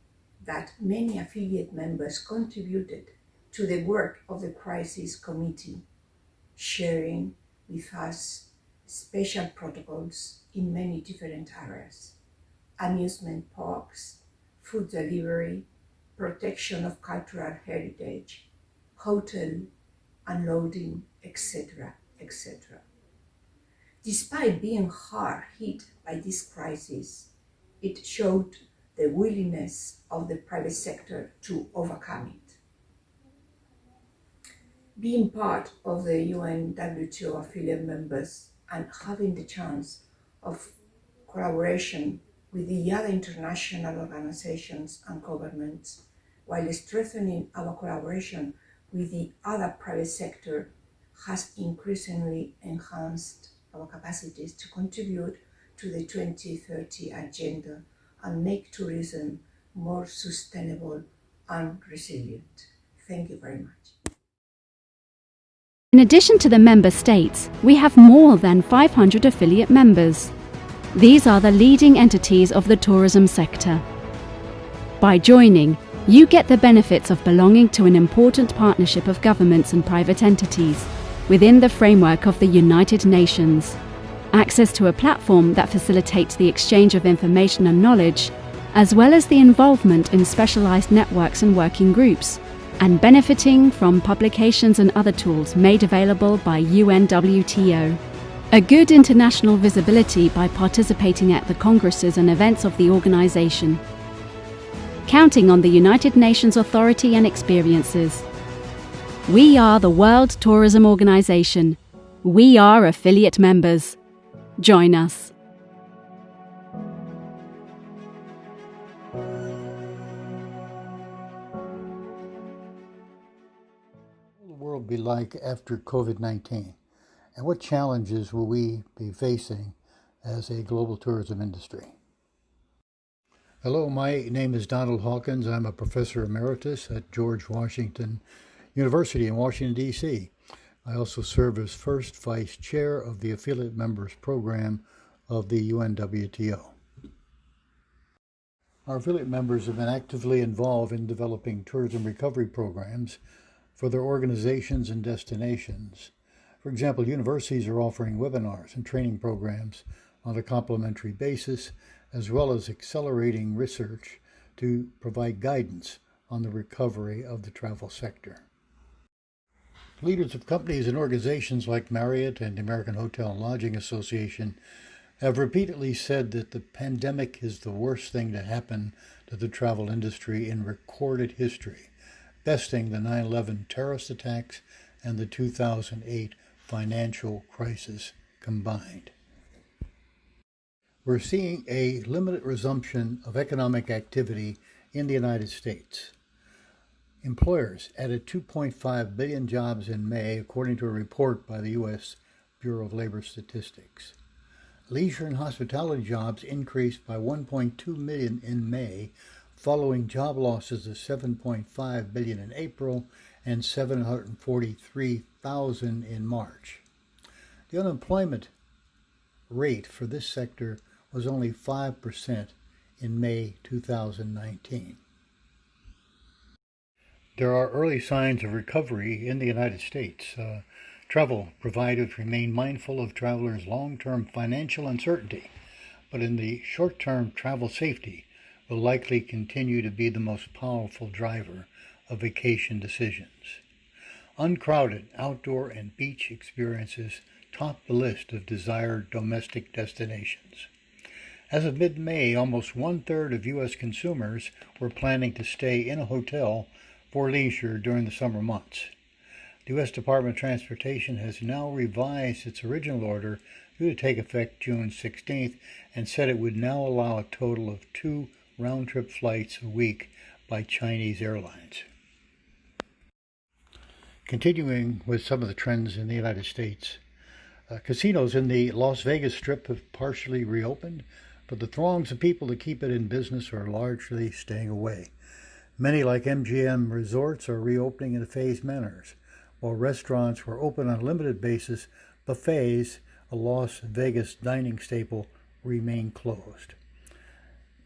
that many affiliate members contributed to the work of the Crisis Committee, sharing with us special protocols in many different areas: amusement parks, food delivery, protection of cultural heritage, hotel unloading, etc., etc. Despite being hard hit by this crisis, it showed the willingness of the private sector to overcome it. Being part of the UNWTO affiliate members and having the chance of collaboration with the other international organizations and governments, while strengthening our collaboration with the other private sector, has increasingly enhanced our capacities to contribute to the 2030 agenda and make tourism more sustainable and resilient. Thank you very much. In addition to the member states, we have more than 500 affiliate members. These are the leading entities of the tourism sector. By joining, you get the benefits of belonging to an important partnership of governments and private entities within the framework of the United Nations, access to a platform that facilitates the exchange of information and knowledge, as well as the involvement in specialized networks and working groups, and benefiting from publications and other tools made available by UNWTO. A good international visibility by participating at the congresses and events of the organization. Counting on the United Nations authority and experiences. We are the World Tourism Organization. We are affiliate members. Join us. What will the world be like after COVID-19? And what challenges will we be facing as a global tourism industry? Hello, my name is Donald Hawkins. I'm a professor emeritus at George Washington University in Washington, D.C. I also serve as first vice chair of the affiliate members program of the UNWTO. Our affiliate members have been actively involved in developing tourism recovery programs for their organizations and destinations. For example, universities are offering webinars and training programs on a complementary basis, as well as accelerating research to provide guidance on the recovery of the travel sector. Leaders of companies and organizations like Marriott and the American Hotel and Lodging Association have repeatedly said that the pandemic is the worst thing to happen to the travel industry in recorded history, besting the 9/11 terrorist attacks and the 2008 financial crisis combined. We're seeing a limited resumption of economic activity in the United States. Employers added 2.5 billion jobs in May, according to a report by the U.S. Bureau of Labor Statistics. Leisure and hospitality jobs increased by 1.2 million in May, following job losses of 7.5 billion in April and 743,000 in March. The unemployment rate for this sector was only 5% in May 2019. There are early signs of recovery in the United States. Travel providers remain mindful of travelers' long-term financial uncertainty, but in the short-term, travel safety will likely continue to be the most powerful driver of vacation decisions. Uncrowded outdoor and beach experiences top the list of desired domestic destinations. As of mid-May, almost one-third of U.S. consumers were planning to stay in a hotel for leisure during the summer months. The U.S. Department of Transportation has now revised its original order due to take effect June 16th and said it would now allow a total of 2 round-trip flights a week by Chinese airlines. Continuing with some of the trends in the United States, casinos in the Las Vegas Strip have partially reopened, but the throngs of people that keep it in business are largely staying away. Many, like MGM Resorts, are reopening in phased manners, while restaurants were open on a limited basis. Buffets, a Las Vegas dining staple, remain closed.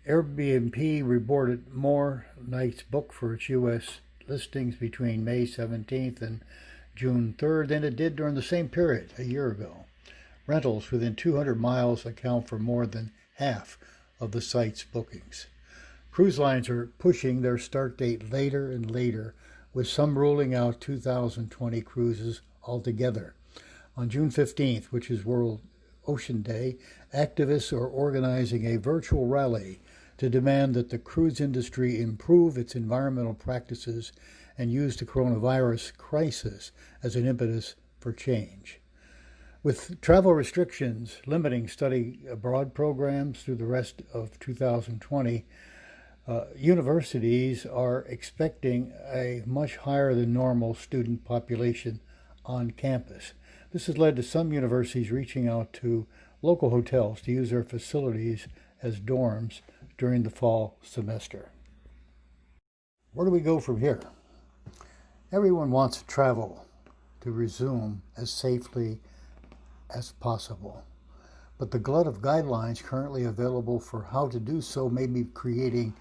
Airbnb reported more nights booked for its U.S. listings between May 17th and June 3rd than it did during the same period a year ago. Rentals within 200 miles account for more than half of the site's bookings. Cruise lines are pushing their start date later and later, with some ruling out 2020 cruises altogether. On June 15th, which is World Ocean Day, activists are organizing a virtual rally to demand that the cruise industry improve its environmental practices and use the coronavirus crisis as an impetus for change. With travel restrictions limiting study abroad programs through the rest of 2020, universities are expecting a much higher than normal student population on campus. This has led to some universities reaching out to local hotels to use their facilities as dorms during the fall semester. Where do we go from here? Everyone wants travel to resume as safely as possible, but the glut of guidelines currently available for how to do so may be creating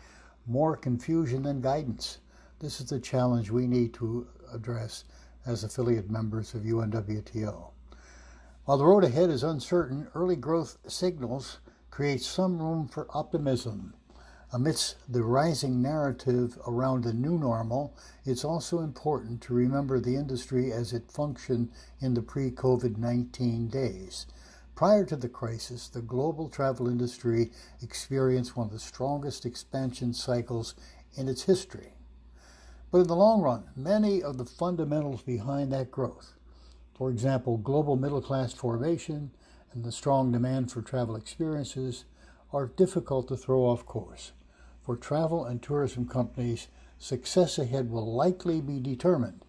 more confusion than guidance. This is the challenge we need to address as affiliate members of UNWTO. While the road ahead is uncertain, early growth signals create some room for optimism. Amidst the rising narrative around the new normal, it's also important to remember the industry as it functioned in the pre-COVID-19 days. Prior to the crisis, the global travel industry experienced one of the strongest expansion cycles in its history. But in the long run, many of the fundamentals behind that growth, for example, global middle-class formation and the strong demand for travel experiences, are difficult to throw off course. For travel and tourism companies, success ahead will likely be determined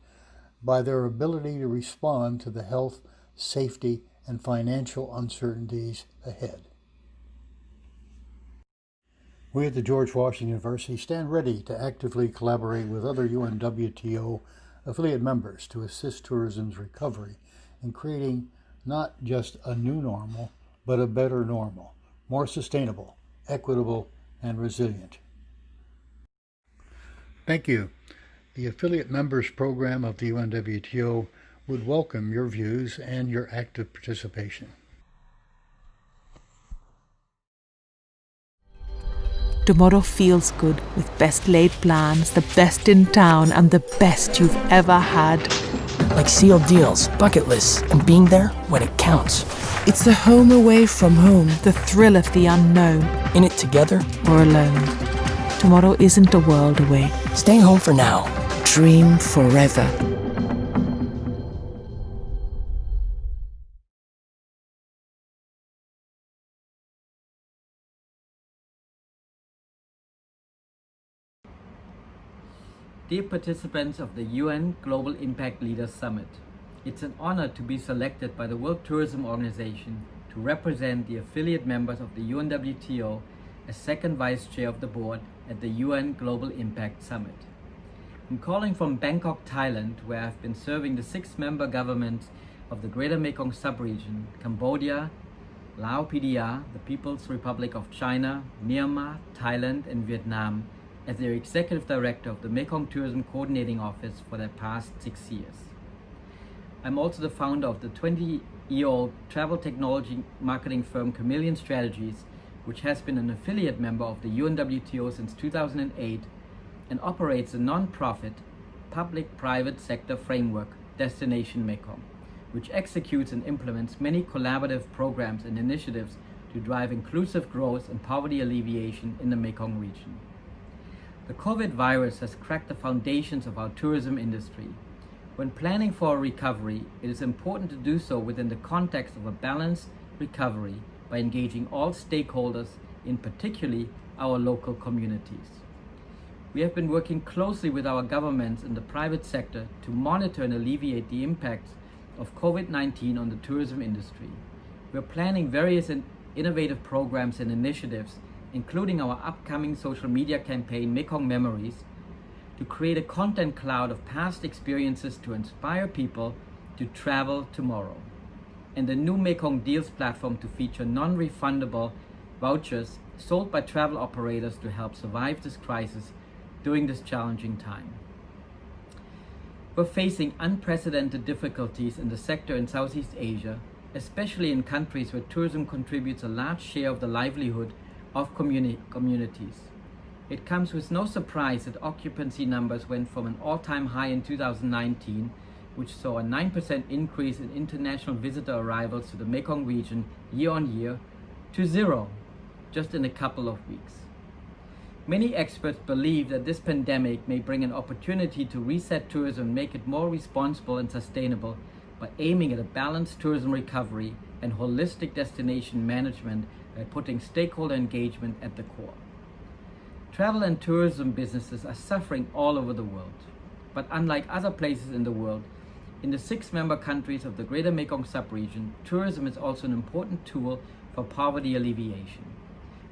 by their ability to respond to the health, safety, and financial uncertainties ahead. We at the George Washington University stand ready to actively collaborate with other UNWTO affiliate members to assist tourism's recovery in creating not just a new normal, but a better normal, more sustainable, equitable, and resilient. Thank you. The Affiliate Members Program of the UNWTO would welcome your views and your active participation. Tomorrow feels good with best laid plans, the best in town, and the best you've ever had. Like sealed deals, bucket lists, and being there when it counts. It's the home away from home. The thrill of the unknown. In it together or alone. Tomorrow isn't a world away. Stay home for now. Dream forever. Dear participants of the UN Global Impact Leaders Summit, it's an honor to be selected by the World Tourism Organization to represent the affiliate members of the UNWTO as second vice chair of the board at the UN Global Impact Summit. I'm calling from Bangkok, Thailand, where I've been serving the 6 member governments of the Greater Mekong sub-region, Cambodia, Laos PDR, the People's Republic of China, Myanmar, Thailand, and Vietnam, as their Executive Director of the Mekong Tourism Coordinating Office for the past 6 years. I'm also the founder of the 20-year-old travel technology marketing firm Chameleon Strategies, which has been an affiliate member of the UNWTO since 2008 and operates a non-profit, public-private sector framework, Destination Mekong, which executes and implements many collaborative programs and initiatives to drive inclusive growth and poverty alleviation in the Mekong region. The COVID virus has cracked the foundations of our tourism industry. When planning for a recovery, it is important to do so within the context of a balanced recovery by engaging all stakeholders, in particularly our local communities. we have been working closely with our governments and the private sector to monitor and alleviate the impacts of COVID-19 on the tourism industry. We are planning various innovative programs and initiatives, including our upcoming social media campaign, Mekong Memories, to create a content cloud of past experiences to inspire people to travel tomorrow, and the new Mekong Deals platform to feature non-refundable vouchers sold by travel operators to help survive this crisis during this challenging time. We're facing unprecedented difficulties in the sector in Southeast Asia, especially in countries where tourism contributes a large share of the livelihood of communities. It comes with no surprise that occupancy numbers went from an all-time high in 2019, which saw a 9% increase in international visitor arrivals to the Mekong region year on year, to zero just in a couple of weeks. Many experts believe that this pandemic may bring an opportunity to reset tourism and make it more responsible and sustainable by aiming at a balanced tourism recovery and holistic destination management by putting stakeholder engagement at the core. Travel and tourism businesses are suffering all over the world, but unlike other places in the world, in the 6 member countries of the Greater Mekong sub-region, tourism is also an important tool for poverty alleviation.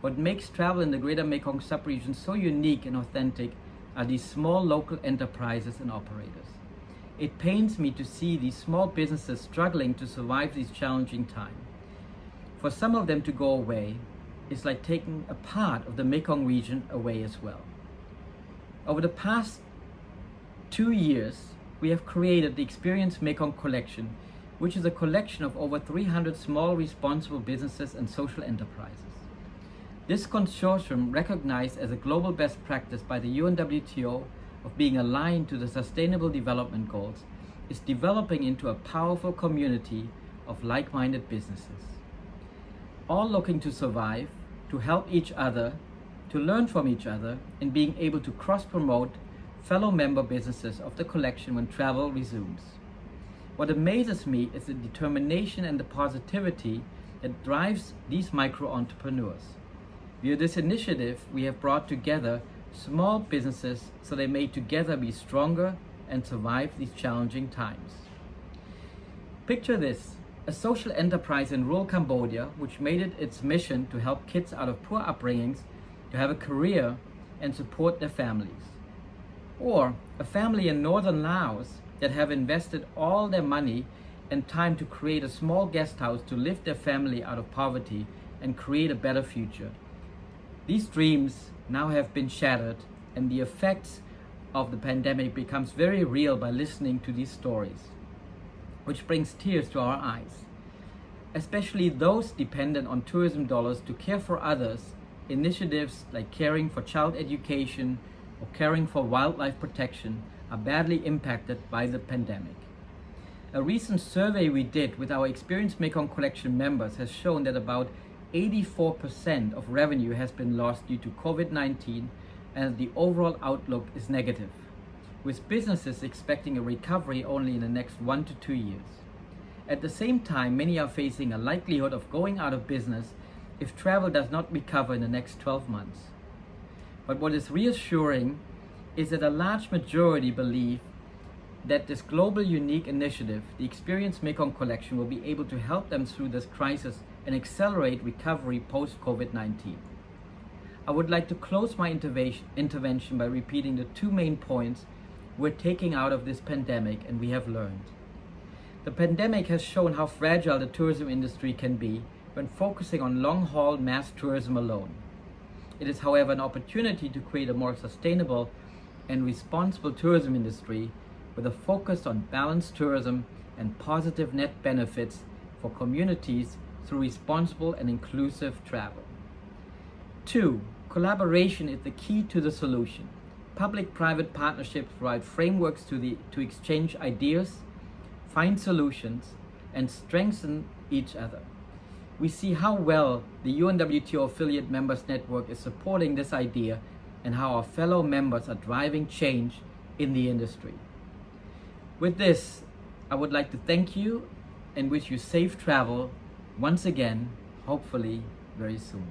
What makes travel in the Greater Mekong sub-region so unique and authentic are these small local enterprises and operators. It pains me to see these small businesses struggling to survive these challenging times. For some of them to go away is like taking a part of the Mekong region away as well. Over the past 2 years, we have created the Experience Mekong Collection, which is a collection of over 300 small responsible businesses and social enterprises. This consortium, recognized as a global best practice by the UNWTO of being aligned to the Sustainable Development Goals, is developing into a powerful community of like-minded businesses, all looking to survive, to help each other, to learn from each other, and being able to cross-promote fellow member businesses of the collection when travel resumes. What amazes me is the determination and the positivity that drives these micro-entrepreneurs. Via this initiative, we have brought together small businesses so they may together be stronger and survive these challenging times. Picture this: a social enterprise in rural Cambodia which made it its mission to help kids out of poor upbringings to have a career and support their families. Or a family in northern Laos that have invested all their money and time to create a small guest house to lift their family out of poverty and create a better future. These dreams now have been shattered, and the effects of the pandemic becomes very real by listening to these stories, which brings tears to our eyes. Especially those dependent on tourism dollars to care for others, initiatives like caring for child education or caring for wildlife protection are badly impacted by the pandemic. A recent survey we did with our Experience Mekong Collection members has shown that about 84% of revenue has been lost due to COVID-19, and the overall outlook is negative, with businesses expecting a recovery only in the next 1 to 2 years. At the same time, many are facing a likelihood of going out of business if travel does not recover in the next 12 months. But what is reassuring is that a large majority believe that this global unique initiative, the Experience Mekong Collection, will be able to help them through this crisis and accelerate recovery post-COVID-19. I would like to close my intervention by repeating the 2 main points we're taking out of this pandemic and we have learned. The pandemic has shown how fragile the tourism industry can be when focusing on long-haul mass tourism alone. It is, however, an opportunity to create a more sustainable and responsible tourism industry with a focus on balanced tourism and positive net benefits for communities through responsible and inclusive travel. 2. Collaboration is the key to the solution. Public-private partnerships provide frameworks to exchange ideas, find solutions, and strengthen each other. We see how well the UNWTO affiliate members network is supporting this idea and how our fellow members are driving change in the industry. With this, I would like to thank you and wish you safe travel once again, hopefully very soon.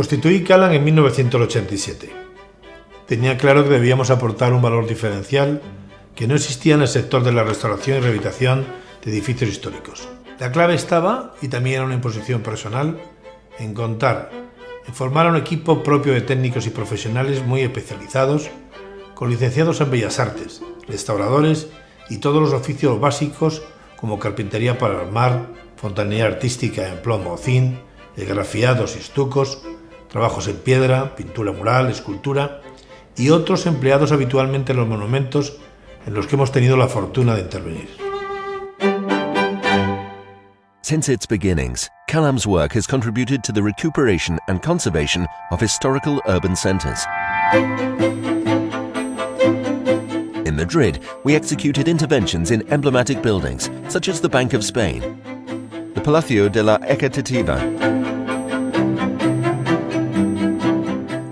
Constituí Calam en 1987. Tenía claro que debíamos aportar un valor diferencial que no existía en el sector de la restauración y rehabilitación de edificios históricos. La clave estaba, y también era una imposición personal, en formar un equipo propio de técnicos y profesionales muy especializados, con licenciados en Bellas Artes, restauradores y todos los oficios básicos como carpintería para armar, fontanería artística en plomo o zinc, esgrafiados y estucos, trabajos en piedra, pintura mural, escultura y otros empleados habitualmente en los monumentos en los que hemos tenido la fortuna de intervenir. Since its beginnings, Calam's work has contributed to the recuperation and conservation of historical urban centres. In Madrid, we executed interventions in emblematic buildings, such as the Bank of Spain, the Palacio de la Equitativa,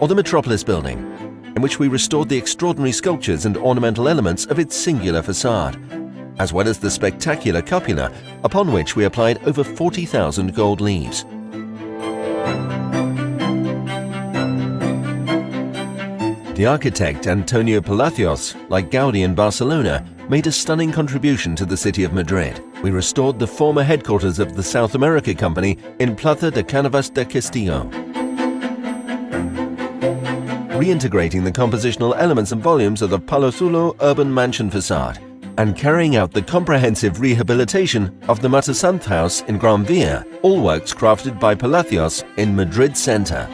or the Metropolis building, in which we restored the extraordinary sculptures and ornamental elements of its singular facade, as well as the spectacular cupola, upon which we applied over 40,000 gold leaves. The architect Antonio Palacios, like Gaudi in Barcelona, made a stunning contribution to the city of Madrid. We restored the former headquarters of the South America Company in Plaza de Canovas de Castillo, reintegrating the compositional elements and volumes of the Palazuelo urban mansion facade, and carrying out the comprehensive rehabilitation of the Matasanz house in Gran Via, all works crafted by Palacios in Madrid center.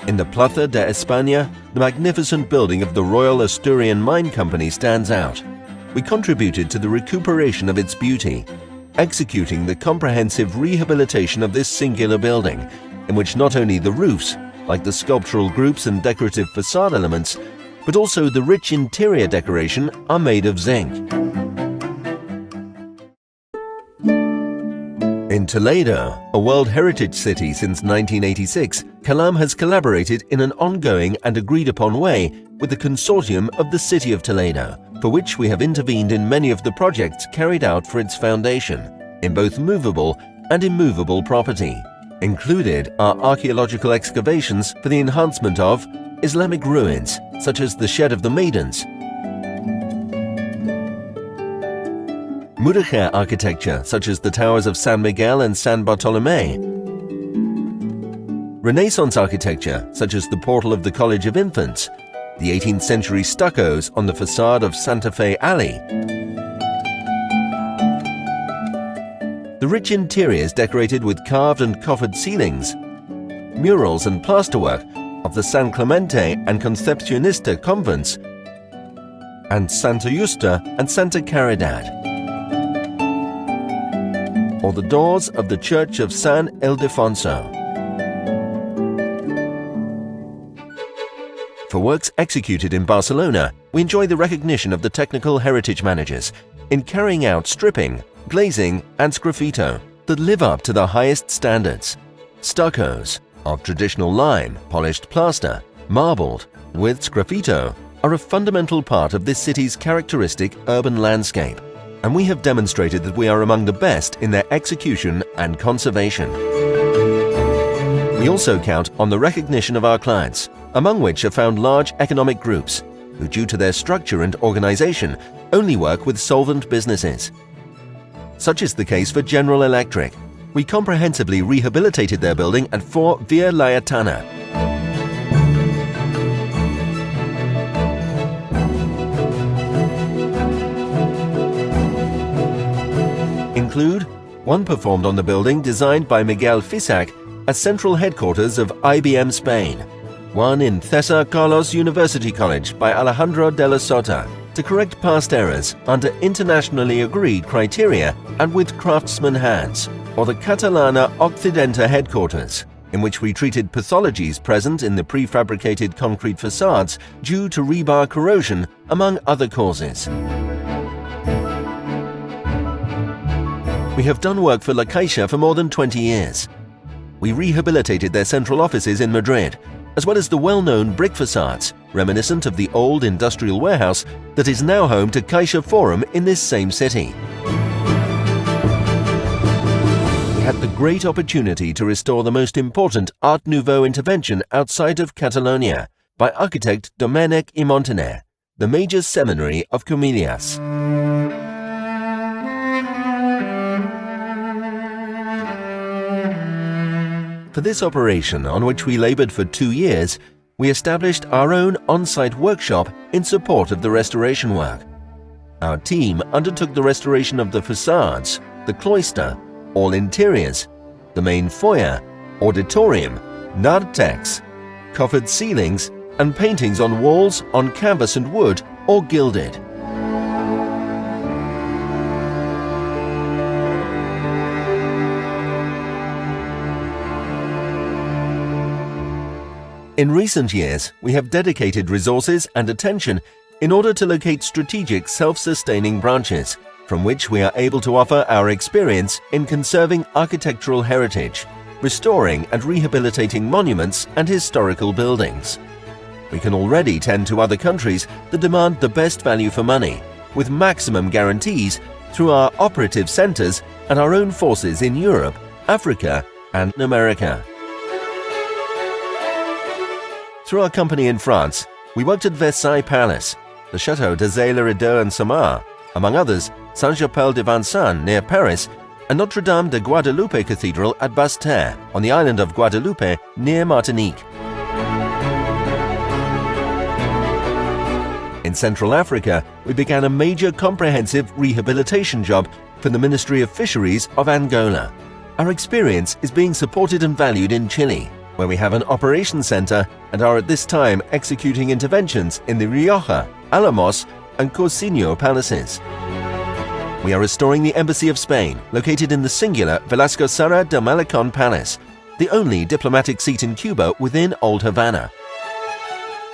In the Plaza de España, the magnificent building of the Royal Asturian Mine Company stands out. We contributed to the recuperation of its beauty, executing the comprehensive rehabilitation of this singular building, in which not only the roofs, like the sculptural groups and decorative facade elements, but also the rich interior decoration are made of zinc. In Toledo, a World Heritage City since 1986, Calam has collaborated in an ongoing and agreed-upon way with the consortium of the City of Toledo, for which we have intervened in many of the projects carried out for its foundation, in both movable and immovable property. Included are archaeological excavations for the enhancement of Islamic ruins, such as the Shed of the Maidens, Mudejar architecture, such as the towers of San Miguel and San Bartolomé, Renaissance architecture, such as the portal of the College of Infants, the 18th century stuccos on the facade of Santa Fe Alley, the rich interiors decorated with carved and coffered ceilings, murals and plasterwork of the San Clemente and Concepcionista convents, and Santa Justa and Santa Caridad, or the doors of the Church of San Ildefonso. For works executed in Barcelona, we enjoy the recognition of the technical heritage managers in carrying out stripping, glazing and sgraffito that live up to the highest standards. Stuccos of traditional lime, polished plaster, marbled, with sgraffito are a fundamental part of this city's characteristic urban landscape, and we have demonstrated that we are among the best in their execution and conservation. We also count on the recognition of our clients, among which are found large economic groups, who due to their structure and organization only work with solvent businesses. Such is the case for General Electric. We comprehensively rehabilitated their building at 4 Via Laietana. Include one performed on the building designed by Miguel Fisac as central headquarters of IBM Spain, one in Cesar Carlos University College by Alejandro de la Sota, to correct past errors under internationally agreed criteria and with craftsman hands, or the Catalana Occidente headquarters, in which we treated pathologies present in the prefabricated concrete facades due to rebar corrosion, among other causes. We have done work for La Caixa for more than 20 years. We rehabilitated their central offices in Madrid, as well as the well-known brick facades, reminiscent of the old industrial warehouse that is now home to Caixa Forum in this same city. We had the great opportunity to restore the most important Art Nouveau intervention outside of Catalonia by architect Domènec i Montaner, the major seminary of Comillas. For this operation, on which we labored for 2 years, we established our own on-site workshop in support of the restoration work. Our team undertook the restoration of the facades, the cloister, all interiors, the main foyer, auditorium, narthex, coffered ceilings, and paintings on walls on canvas and wood or gilded. In recent years, we have dedicated resources and attention in order to locate strategic self-sustaining branches, from which we are able to offer our experience in conserving architectural heritage, restoring and rehabilitating monuments and historical buildings. We can already tend to other countries that demand the best value for money, with maximum guarantees through our operative centers and our own forces in Europe, Africa, and America. Through our company in France, we worked at Versailles Palace, the Château de Zay-le-Rideau and Samar, among others, Saint-Chapelle-de-Vincennes near Paris, and Notre-Dame de Guadeloupe Cathedral at Basse-Terre on the island of Guadeloupe near Martinique. In Central Africa, we began a major comprehensive rehabilitation job for the Ministry of Fisheries of Angola. Our experience is being supported and valued in Chile, where we have an operations center and are at this time executing interventions in the Rioja, Alamos, and Cousiño palaces. We are restoring the Embassy of Spain, located in the singular Velasco Serra del Malecon Palace, the only diplomatic seat in Cuba within Old Havana.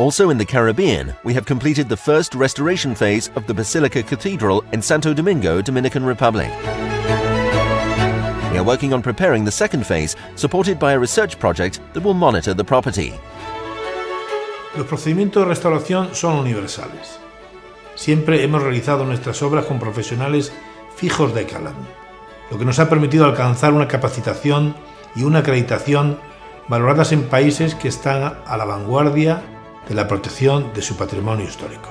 Also in the Caribbean, we have completed the first restoration phase of the Basilica Cathedral in Santo Domingo, Dominican Republic. We are working on preparing the second phase, supported by a research project that will monitor the property. Los procedimientos de restauración son universales. Siempre hemos realizado nuestras obras con profesionales fijos de Calam, lo que nos ha permitido alcanzar una capacitación y una acreditación valoradas en países que están a la vanguardia de la protección de su patrimonio histórico.